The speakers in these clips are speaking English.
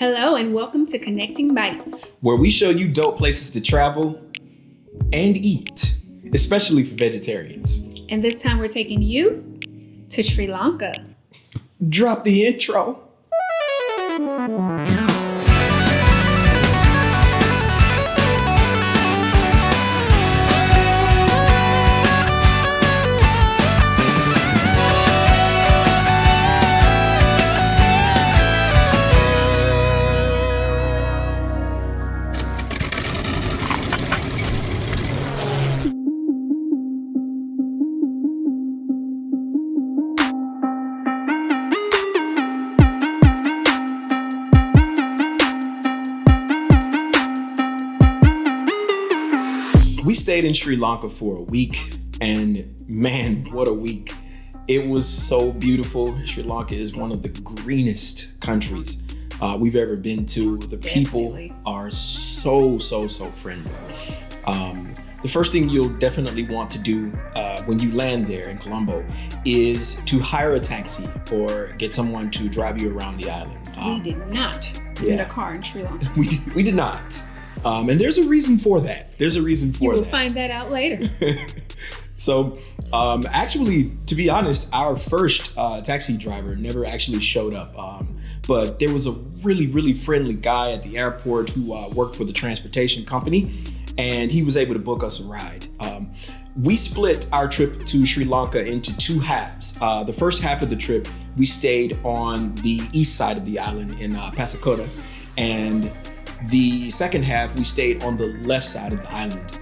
Hello and welcome to Connecting Bites, where we show you dope places to travel and eat, especially for vegetarians. And this time we're taking you to Sri Lanka. Drop the intro. We stayed in Sri Lanka for a week, and man, what a week. It was so beautiful. Sri Lanka is one of the greenest countries we've ever been to. The people are so friendly. The first thing you'll definitely want to do when you land there in Colombo is to hire a taxi or get someone to drive you around the island. We did not get a car in Sri Lanka. We did not. And there's a reason for that. You will find that out later. So actually, to be honest, our first taxi driver never actually showed up. But there was a really friendly guy at the airport who worked for the transportation company, and he was able to book us a ride. We split our trip to Sri Lanka into two halves. The first half of the trip, we stayed on the east side of the island in Pasakota, and the second half, we stayed on the left side of the island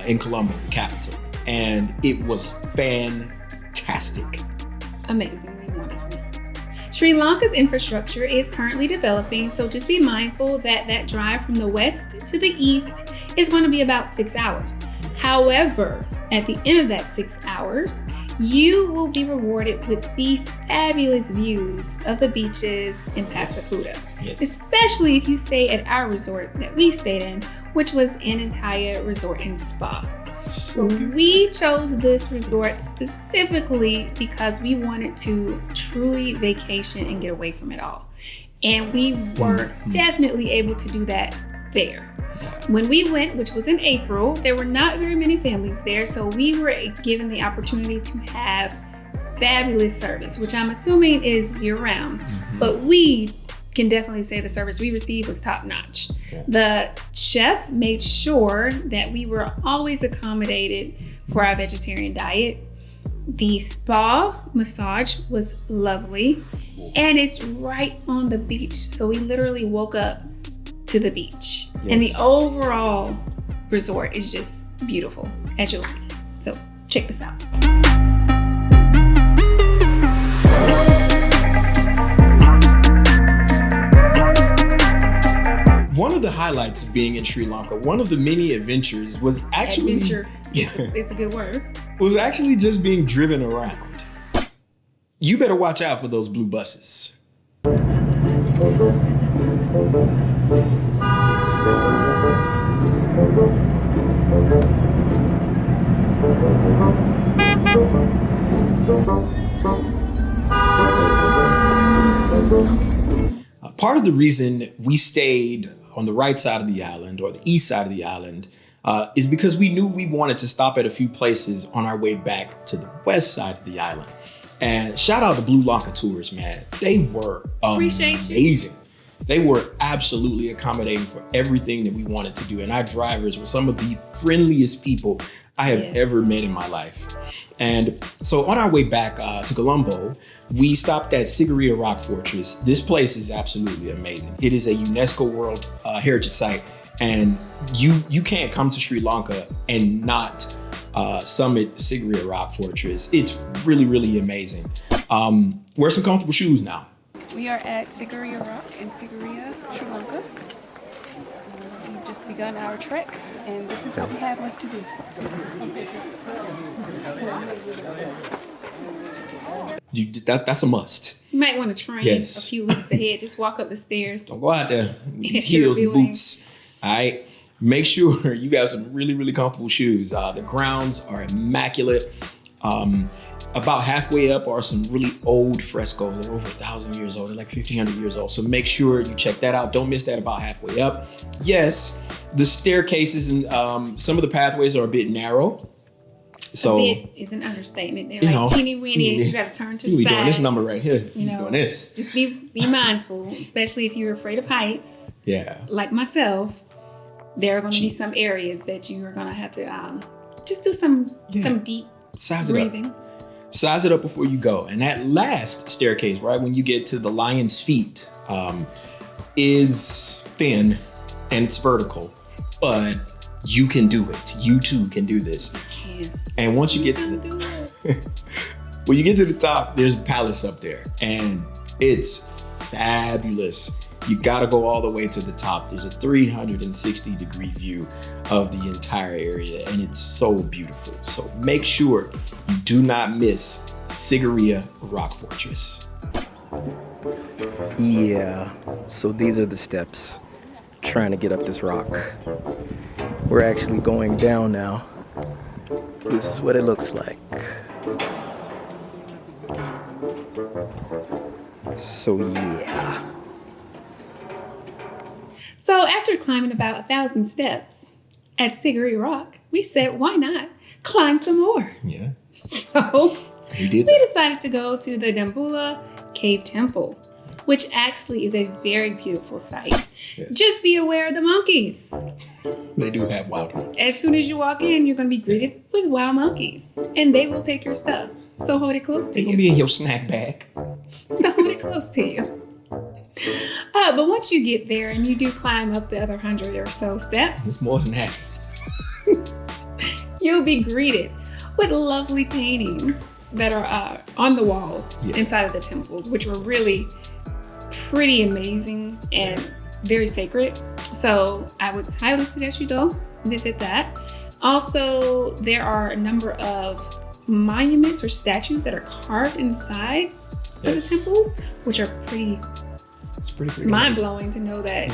in Colombo, the capital. And it was fantastic. Amazingly wonderful. Sri Lanka's infrastructure is currently developing, so just be mindful that that drive from the west to the east is going to be about 6 hours. However, at the end of that 6 hours, you will be rewarded with the fabulous views of the beaches in Pasakota. Yes. Especially if you stay at our resort that we stayed in, which was an entire resort and spa. So we chose this resort specifically because we wanted to truly vacation and get away from it all. And we were definitely able to do that there. When we went, which was in April, there were not very many families there, so we were given the opportunity to have fabulous service, which I'm assuming is year-round. But we can definitely say the service we received was top-notch. Yeah. The chef made sure that we were always accommodated for our vegetarian diet. The spa massage was lovely, and it's right on the beach, so we literally woke up to the beach. Yes. And the overall resort is just beautiful, as you'll see. So check this out. One of the highlights of being in Sri Lanka, one of the many adventures was actually... Adventure, it's a good word. Was actually just being driven around. You better watch out for those blue buses. Part of the reason we stayed on the right side of the island or the east side of the island is because we knew we wanted to stop at a few places on our way back to the west side of the island. And shout out to Blue Lanka Tours, man. They were amazing. They were absolutely accommodating for everything that we wanted to do. And our drivers were some of the friendliest people I have ever met in my life. And so on our way back to Colombo, we stopped at Sigiriya Rock Fortress. This place is absolutely amazing. It is a UNESCO World Heritage Site, and you can't come to Sri Lanka and not summit Sigiriya Rock Fortress. It's really amazing. Wear some comfortable shoes now. We are at Sigiriya Rock in Sigiriya, Sri Lanka. We've just begun our trek, and this is what we have left to do. That's a must. You might want to train a few weeks ahead. Just walk up the stairs. Don't go out there with these heels and boots. All right. Make sure you got some really comfortable shoes. The grounds are immaculate. About halfway up are some really old frescoes. They're over 1,000 years old. They're like 1,500 years old. So make sure you check that out. Don't miss that about halfway up. Yes, the staircases and some of the pathways are a bit narrow. So a bit is an understatement. They're like teeny weeny. You got to turn to the side. We're doing this number right here. You know, doing this. Just be mindful, especially if you're afraid of heights. Yeah. Like myself, there are going to be some areas that you are going to have to just do some deep breathing. Size it up before you go. And that last staircase, right when you get to the lion's feet, is thin and it's vertical, but you can do it. You too can do this. And once you get to when you get to the top, there's a palace up there, and it's fabulous. You got to go all the way to the top. There's a 360-degree view of the entire area, and it's so beautiful. So make sure you do not miss Sigiriya Rock Fortress. Yeah, so these are the steps trying to get up this rock. We're actually going down now. This is what it looks like. So yeah. So after climbing about 1,000 steps at Sigiriya Rock, we said, why not climb some more? Yeah. So we decided to go to the Dambulla Cave Temple, which actually is a very beautiful site. Yes. Just be aware of the monkeys. They do have wild monkeys. As soon as you walk in, you're going to be greeted with wild monkeys, and they will take your stuff. So hold it close to you. They're going to be in your snack bag. So hold it close to you. But once you get there and you do climb up the other 100 or so steps, it's more than that. You'll be greeted with lovely paintings that are on the walls inside of the temples, which were really pretty amazing and very sacred. So I would highly suggest you go visit that. Also, there are a number of monuments or statues that are carved inside of the temples, which are pretty mind-blowing to know that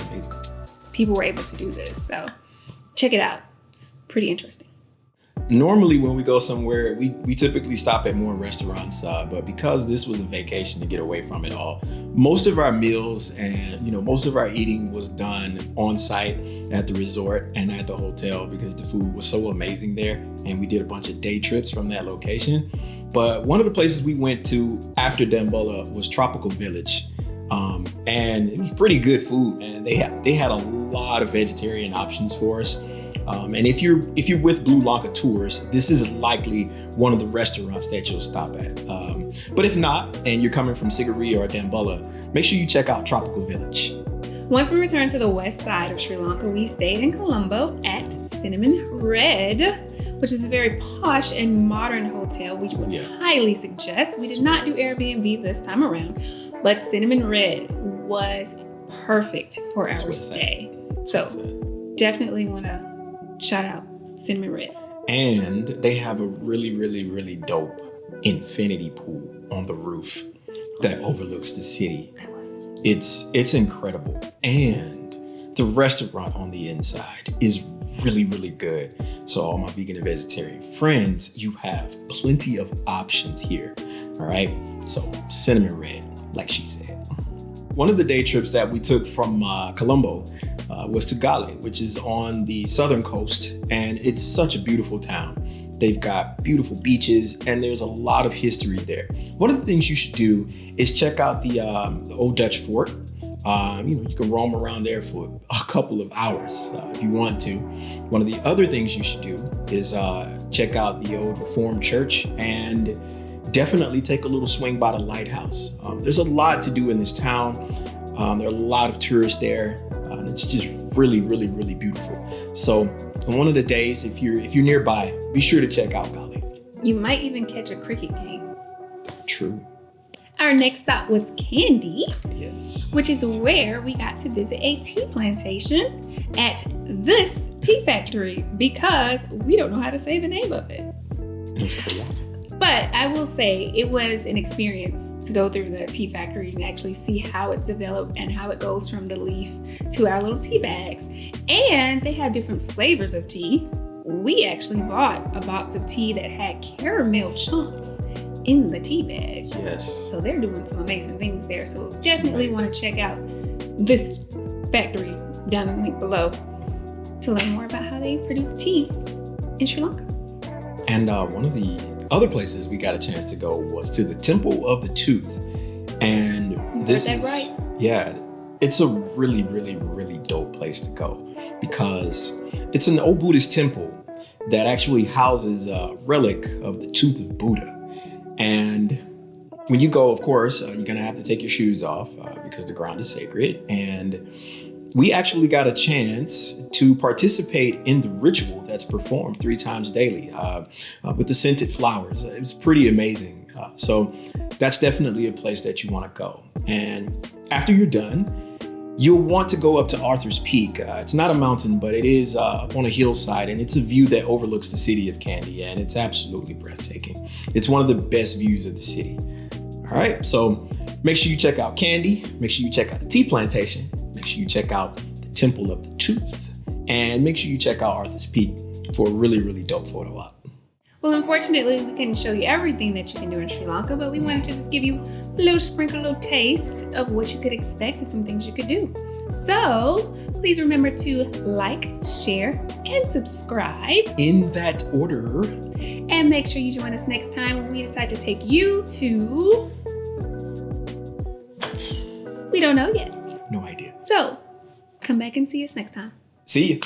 people were able to do this. So check it out. It's pretty interesting. Normally when we go somewhere, we typically stop at more restaurants, but because this was a vacation to get away from it all, most of our meals and most of our eating was done on site at the resort and at the hotel because the food was so amazing there, and we did a bunch of day trips from that location. But one of the places we went to after Dambulla was Tropical Village. And it was pretty good food, and they had a lot of vegetarian options for us. And if you're with Blue Lanka Tours, this is likely one of the restaurants that you'll stop at. But if not, and you're coming from Sigiriya or Dambulla, make sure you check out Tropical Village. Once we returned to the west side of Sri Lanka, we stayed in Colombo at Cinnamon Red, which is a very posh and modern hotel, which we would highly suggest. We did not do Airbnb this time around, but Cinnamon Red was perfect for our stay. So definitely want to shout out Cinnamon Red. And they have a really, really, really dope infinity pool on the roof that overlooks the city. It's incredible. And the restaurant on the inside is really, really good. So all my vegan and vegetarian friends, you have plenty of options here. All right. So Cinnamon Red, like she said. One of the day trips that we took from Colombo was to Gale, which is on the southern coast, and it's such a beautiful town. They've got beautiful beaches, and there's a lot of history there. One of the things you should do is check out the old Dutch fort. You can roam around there for a couple of hours if you want to. One of the other things you should do is check out the old Reformed church and definitely take a little swing by the lighthouse. There's a lot to do in this town. There are a lot of tourists there, and it's just really, really, really beautiful. So on one of the days, if you're nearby, be sure to check out Gale. You might even catch a cricket game. True. Our next stop was Kandy, yes, which is where we got to visit a tea plantation at this tea factory because we don't know how to say the name of it. It's pretty awesome. But I will say it was an experience to go through the tea factory and actually see how it's developed and how it goes from the leaf to our little tea bags. And they have different flavors of tea. We actually bought a box of tea that had caramel chunks in the tea bag. Yes. So they're doing some amazing things there. So definitely want to check out this factory down in the link below to learn more about how they produce tea in Sri Lanka. And one of the other places we got a chance to go was to the Temple of the Tooth. And this is, right. yeah, it's a really, really, really dope place to go because it's an old Buddhist temple that actually houses a relic of the tooth of Buddha. And when you go, of course, you're going to have to take your shoes off because the ground is sacred. And we actually got a chance to participate in the ritual that's performed 3 times daily with the scented flowers. It was pretty amazing. So that's definitely a place that you want to go. And after you're done, you'll want to go up to Arthur's Peak. It's not a mountain, but it is up on a hillside, and it's a view that overlooks the city of Kandy, and it's absolutely breathtaking. It's one of the best views of the city. All right, so make sure you check out Kandy, make sure you check out the tea plantation, make sure you check out the Temple of the Tooth, and make sure you check out Arthur's Peak for a really, really dope photo op. Well, unfortunately, we couldn't show you everything that you can do in Sri Lanka, but we wanted to just give you a little sprinkle, a little taste of what you could expect and some things you could do. So please remember to like, share, and subscribe. In that order. And make sure you join us next time when we decide to take you to... We don't know yet. No idea. So come back and see us next time. See you.